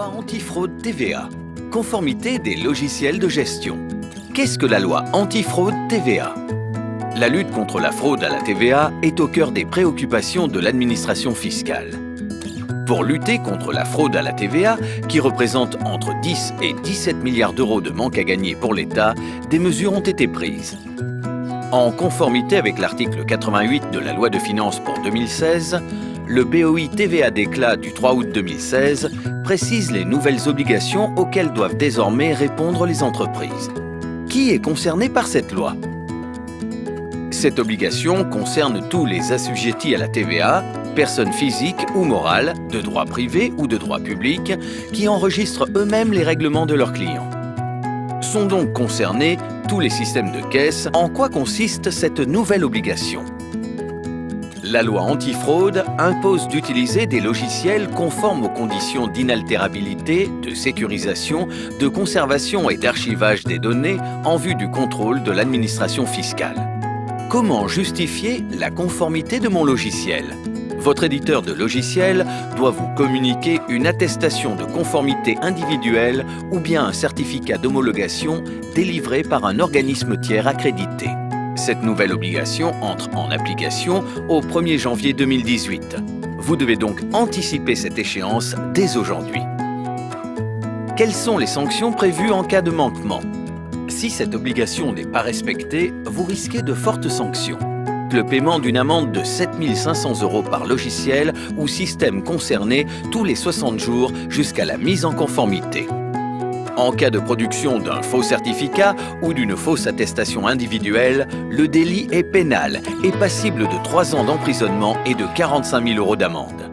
Loi antifraude TVA. Conformité des logiciels de gestion. Qu'est-ce que la loi antifraude TVA? La lutte contre la fraude à la TVA est au cœur des préoccupations de l'administration fiscale. Pour lutter contre la fraude à la TVA, qui représente entre 10 et 17 milliards d'euros de manque à gagner pour l'État, des mesures ont été prises. En conformité avec l'article 88 de la loi de finances pour 2016, le BOI TVA d'éclat du 3 août 2016 précise les nouvelles obligations auxquelles doivent désormais répondre les entreprises. Qui est concerné par cette loi? Cette obligation concerne tous les assujettis à la TVA, personnes physiques ou morales, de droit privé ou de droit public, qui enregistrent eux-mêmes les règlements de leurs clients. Sont donc concernés tous les systèmes de caisse. En quoi consiste cette nouvelle obligation? La loi antifraude impose d'utiliser des logiciels conformes aux conditions d'inaltérabilité, de sécurisation, de conservation et d'archivage des données en vue du contrôle de l'administration fiscale. Comment justifier la conformité de mon logiciel? Votre éditeur de logiciel doit vous communiquer une attestation de conformité individuelle ou bien un certificat d'homologation délivré par un organisme tiers accrédité. Cette nouvelle obligation entre en application au 1er janvier 2018. Vous devez donc anticiper cette échéance dès aujourd'hui. Quelles sont les sanctions prévues en cas de manquement? Si cette obligation n'est pas respectée, vous risquez de fortes sanctions. Le paiement d'une amende de 7 500 € par logiciel ou système concerné tous les 60 jours jusqu'à la mise en conformité. En cas de production d'un faux certificat ou d'une fausse attestation individuelle, le délit est pénal et passible de 3 ans d'emprisonnement et de 45 000 € d'amende.